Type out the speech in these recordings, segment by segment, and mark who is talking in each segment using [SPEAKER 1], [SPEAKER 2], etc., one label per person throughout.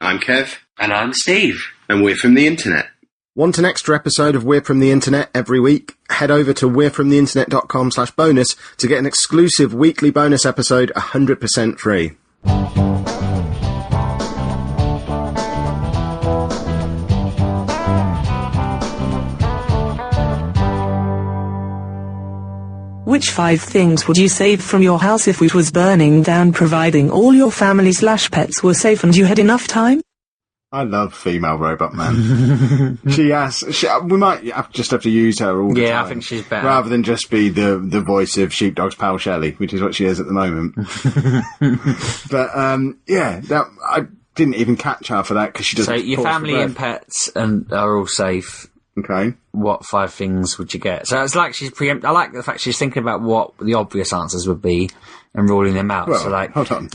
[SPEAKER 1] I'm Kev.
[SPEAKER 2] And I'm Steve.
[SPEAKER 1] And we're from the internet.
[SPEAKER 3] Want an extra episode of We're From the Internet every week? Head over to we'refromtheinternet.com/bonus to get an exclusive weekly bonus episode 100% free.
[SPEAKER 4] Which 5 things would you save from your house if it was burning down, providing all your family/pets were safe and you had enough time?
[SPEAKER 3] I love female Robot Man. We might just have to use her all the time.
[SPEAKER 2] Yeah, I think she's better.
[SPEAKER 3] Rather than just be the voice of Sheepdog's pal Shelly, which is what she is at the moment. But, I didn't even catch her for that because she doesn't.
[SPEAKER 2] So your family and pets are all safe.
[SPEAKER 3] Okay.
[SPEAKER 2] What 5 things would you get? So it's like she's I like the fact she's thinking about what the obvious answers would be and ruling them out.
[SPEAKER 3] Well,
[SPEAKER 2] so like,
[SPEAKER 3] hold on.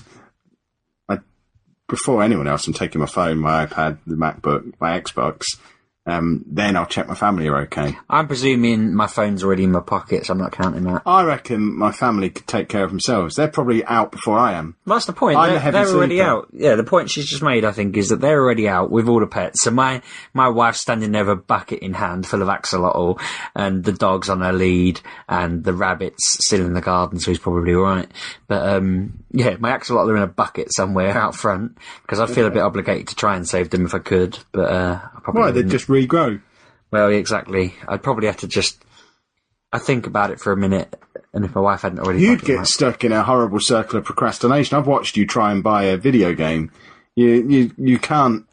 [SPEAKER 3] Before anyone else, I'm taking my phone, my iPad, the MacBook, my Xbox. Then I'll check my family are okay.
[SPEAKER 2] I'm presuming my phone's already in my pocket, so I'm not counting that.
[SPEAKER 3] I reckon my family could take care of themselves. They're probably out before I am.
[SPEAKER 2] Well, that's the point. They're already out. Yeah, the point she's just made, I think, is that they're already out with all the pets. So my wife's standing there with a bucket in hand full of axolotl, and the dog's on her lead, and the rabbit's still in the garden, so he's probably all right. But my axolotl are in a bucket somewhere out front, because I feel a bit obligated to try and save them if I could. But I probably
[SPEAKER 3] wouldn't. They'd just regrow.
[SPEAKER 2] Well, exactly. I'd probably have to I think about it for a minute, and if my wife hadn't already...
[SPEAKER 3] You'd get stuck in a horrible circle of procrastination. I've watched you try and buy a video game. You can't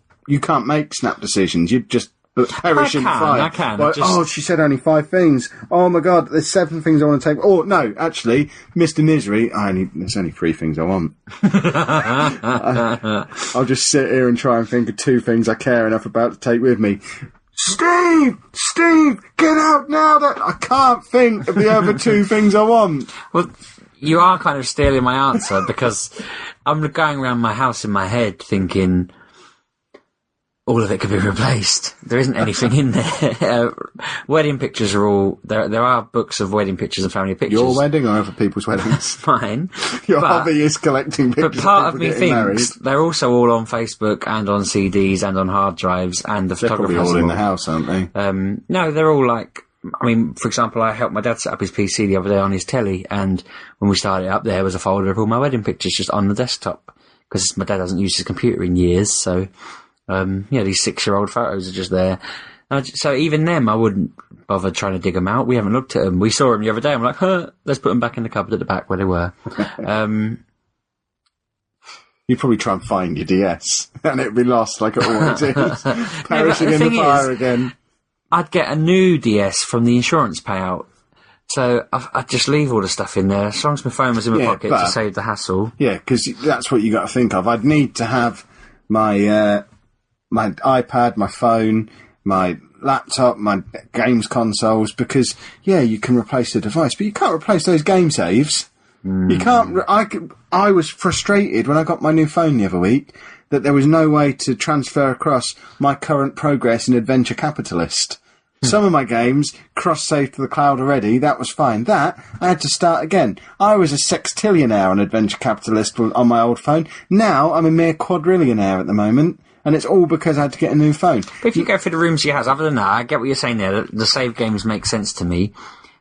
[SPEAKER 3] make snap decisions. You'd just perish in fire.
[SPEAKER 2] I can.
[SPEAKER 3] Like, she said only 5 things. Oh my God, there's 7 things I want to take. Oh, no, actually, Mr. Misery, there's only 3 things I want. I'll just sit here and try and think of 2 things I care enough about to take with me. Steve, get out now! I can't think of the other 2 things I want.
[SPEAKER 2] Well, you are kind of stealing my answer because I'm going around my house in my head thinking all of it could be replaced. There isn't anything in there. Wedding pictures are all... There are books of wedding pictures and family pictures.
[SPEAKER 3] Your wedding or other people's weddings?
[SPEAKER 2] Mine.
[SPEAKER 3] Your hobby is collecting pictures.
[SPEAKER 2] But part of me thinks they're also all on Facebook and on CDs and on hard drives, and the photographer...
[SPEAKER 3] They're probably all in the house, aren't they?
[SPEAKER 2] No, they're all like... I mean, for example, I helped my dad set up his PC the other day on his telly, and when we started it up, there was a folder of all my wedding pictures just on the desktop, because my dad hasn't used his computer in years, so... these 6-year-old photos are just there. So even them, I wouldn't bother trying to dig them out. We haven't looked at them. We saw them the other day. I'm like, let's put them back in the cupboard at the back where they were.
[SPEAKER 3] You'd probably try and find your DS, and it'd be lost like it always is. Perishing in the fire again.
[SPEAKER 2] I'd get a new DS from the insurance payout. So I'd just leave all the stuff in there, as long as my phone was in my pocket to save the hassle. Yeah,
[SPEAKER 3] because that's what you got to think of. I'd need to have my iPad, my phone, my laptop, my games consoles, because, you can replace the device, but you can't replace those game saves. You can't... I was frustrated when I got my new phone the other week that there was no way to transfer across my current progress in Adventure Capitalist. Some of my games cross-saved to the cloud already. That was fine. I had to start again. I was a sextillionaire on Adventure Capitalist on my old phone. Now I'm a mere quadrillionaire at the moment. And it's all because I had to get a new phone.
[SPEAKER 2] But if you go through the rooms you have, other than that, I get what you're saying there. The save games make sense to me.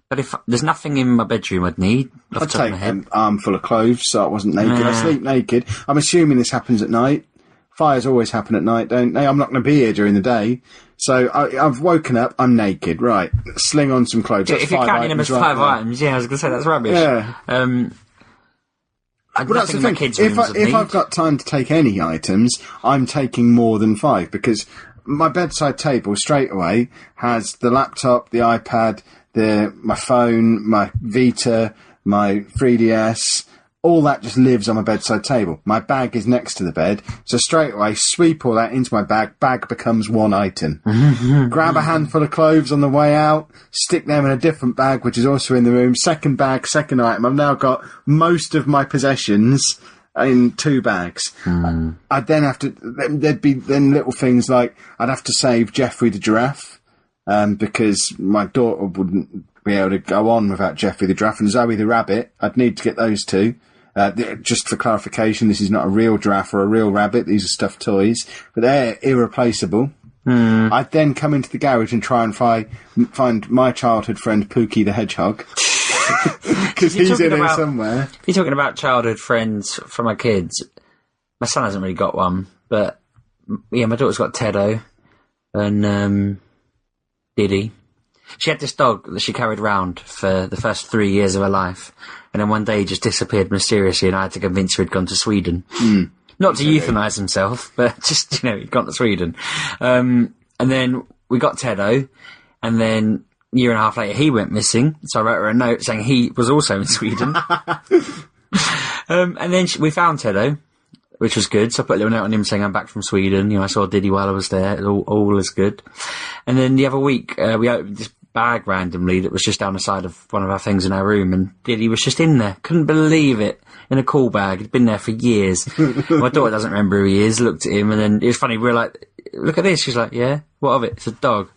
[SPEAKER 2] But if there's nothing in my bedroom I'd need,
[SPEAKER 3] I'd take an armful of clothes so I wasn't naked. I sleep naked. I'm assuming this happens at night. Fires always happen at night, don't they? I'm not going to be here during the day. So I've woken up, I'm naked. Right, sling on some clothes.
[SPEAKER 2] If you're counting them as 5 items, I was going to say that's rubbish.
[SPEAKER 3] Yeah.
[SPEAKER 2] Well,
[SPEAKER 3] that's the thing. If I've got time to take any items, I'm taking more than 5, because my bedside table straight away has the laptop, the iPad, my phone, my Vita, my 3DS. All that just lives on my bedside table. My bag is next to the bed, so straight away sweep all that into my bag. Bag becomes 1 item. Grab a handful of clothes on the way out, stick them in a different bag, which is also in the room. Second bag, second item. I've now got most of my possessions in 2 bags. I'd then have to... There'd be then little things like I'd have to save Jeffrey the giraffe, because my daughter wouldn't be able to go on without Jeffrey the giraffe, and Zoe the rabbit. I'd need to get those 2. Just for clarification, this is not a real giraffe or a real rabbit. These are stuffed toys, but they're irreplaceable. I'd then come into the garage and try and find my childhood friend Pookie the Hedgehog. Because he's in here somewhere.
[SPEAKER 2] You're talking about childhood friends for my kids. My son hasn't really got one, but yeah, my daughter's got Teddo and Diddy. She had this dog that she carried around for the first 3 years of her life, and then one day he just disappeared mysteriously, and I had to convince her he'd gone to Sweden. Not to euthanise himself, but just, he'd gone to Sweden. And then we got Teddo, and then a year and a half later he went missing, so I wrote her a note saying he was also in Sweden. And then we found Teddo, which was good, so I put a little note on him saying I'm back from Sweden. I saw Diddy while I was there. All is good. And then the other week, we opened this bag randomly that was just down the side of one of our things in our room, and Diddy was just in there. Couldn't believe it. In a cool bag. He'd been there for years. My daughter doesn't remember who he is, looked at him, and then it was funny, we were like, look at this. She's like, yeah, what of it? It's a dog.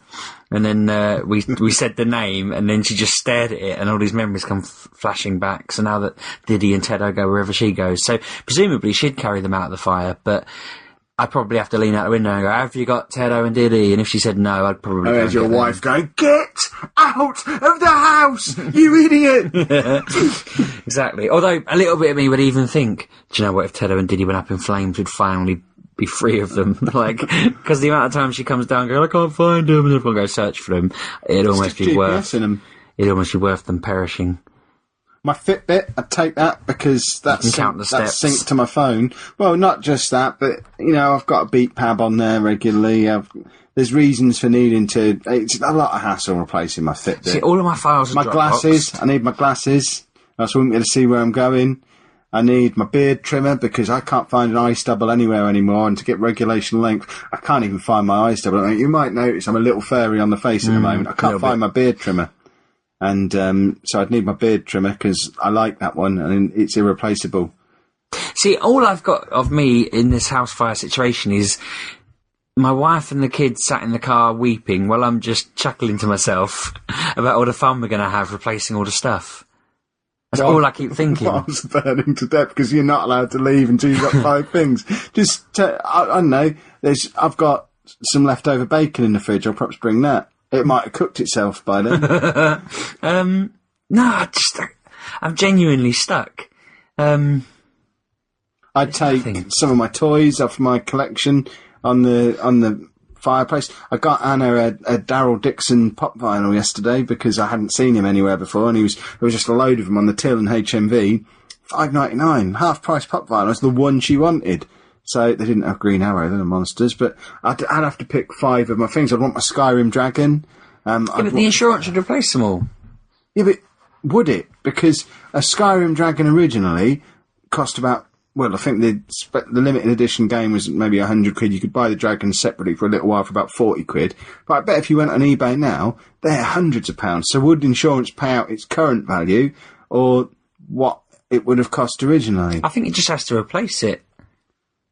[SPEAKER 2] And then we said the name, and then she just stared at it, and all these memories come flashing back. So now that Diddy and Teddo go wherever she goes, so presumably she'd carry them out of the fire, but I'd probably have to lean out the window and go, have you got Teddo and Diddy? And if she said no, I'd probably
[SPEAKER 3] there's your wife going, get out of the house, you idiot!
[SPEAKER 2] Exactly. Although a little bit of me would even think, do you know what, if Teddo and Diddy went up in flames, we'd finally be free of them. Because the amount of time she comes down going, I can't find them, and everyone goes search for them, it'd almost be worth them perishing.
[SPEAKER 3] My Fitbit, I'd take that because that's synced to my phone. Well, not just that, but, I've got a beat pad on there regularly. There's reasons for needing to... It's a lot of hassle replacing my Fitbit.
[SPEAKER 2] See, all of my files are
[SPEAKER 3] My glasses, I need my glasses. I just wouldn't be able to see where I'm going. I need my beard trimmer because I can't find an eye stubble anywhere anymore, and to get regulation length, I can't even find my eye stubble. You might notice I'm a little furry on the face at the moment. I can't find my beard trimmer. And so I'd need my beard trimmer because I like that one and it's irreplaceable.
[SPEAKER 2] See, all I've got of me in this house fire situation is my wife and the kids sat in the car weeping while I'm just chuckling to myself about all the fun we're going to have replacing all the stuff. That's all I keep thinking.
[SPEAKER 3] I was burning to death because you're not allowed to leave until you've got 5 things. I don't know, I've got some leftover bacon in the fridge, I'll perhaps bring that. It might have cooked itself by then.
[SPEAKER 2] No, I'm genuinely stuck.
[SPEAKER 3] I'd take some of my toys off my collection on the fireplace. I got Anna a Daryl Dixon pop vinyl yesterday because I hadn't seen him anywhere before, and there was just a load of them on the till in HMV. $5.99, half price pop vinyl. It's the one she wanted. So they didn't have Green Arrow, they're the monsters, but I'd have to pick 5 of my things. I'd want my Skyrim Dragon.
[SPEAKER 2] But the insurance would replace them all.
[SPEAKER 3] Yeah, but would it? Because a Skyrim Dragon originally cost about, I think the limited edition game was maybe £100. You could buy the dragons separately for a little while for about £40. But I bet if you went on eBay now, they're hundreds of pounds. So would insurance pay out its current value, or what it would have cost originally?
[SPEAKER 2] I think it just has to replace it.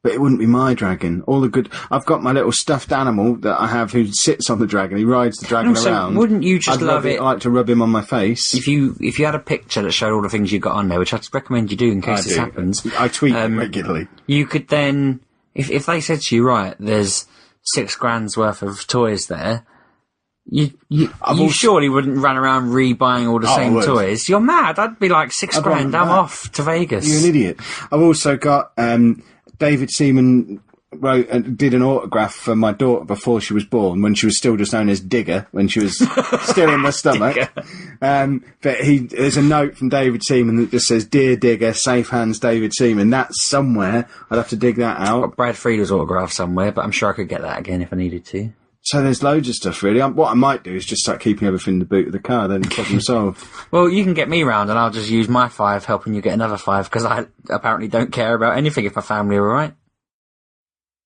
[SPEAKER 3] But it wouldn't be my dragon. I've got my little stuffed animal that I have who sits on the dragon. He rides the dragon around.
[SPEAKER 2] Wouldn't you just love it?
[SPEAKER 3] I like to rub him on my face.
[SPEAKER 2] If you had a picture that showed all the things you got on there, which I'd recommend you do in case this happens.
[SPEAKER 3] I tweet it regularly.
[SPEAKER 2] You could then, if they said to you, right, there's $6,000 worth of toys there, you surely wouldn't run around rebuying all the same toys. You're mad. I'd be like, $6,000, I'm off to Vegas.
[SPEAKER 3] You're an idiot. I've also got, David Seaman did an autograph for my daughter before she was born, when she was still just known as Digger, when she was still in my stomach. But there's a note from David Seaman that just says, "Dear Digger, safe hands, David Seaman." That's somewhere. I'd have to dig that out.
[SPEAKER 2] I've got Brad Frieda's autograph somewhere, but I'm sure I could get that again if I needed to.
[SPEAKER 3] So there's loads of stuff, really. What I might do is just start keeping everything in the boot of the car, then problem solved.
[SPEAKER 2] Well, you can get me round and I'll just use my 5 helping you get another 5, because I apparently don't care about anything if my family are alright.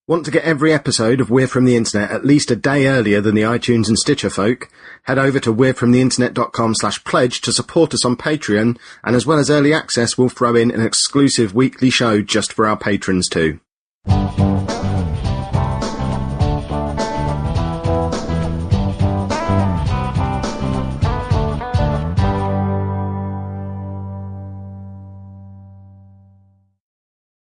[SPEAKER 3] Want to get every episode of We're From The Internet at least a day earlier than the iTunes and Stitcher folk? Head over to we'refromtheinternet.com/pledge to support us on Patreon, and as well as early access, we'll throw in an exclusive weekly show just for our patrons too.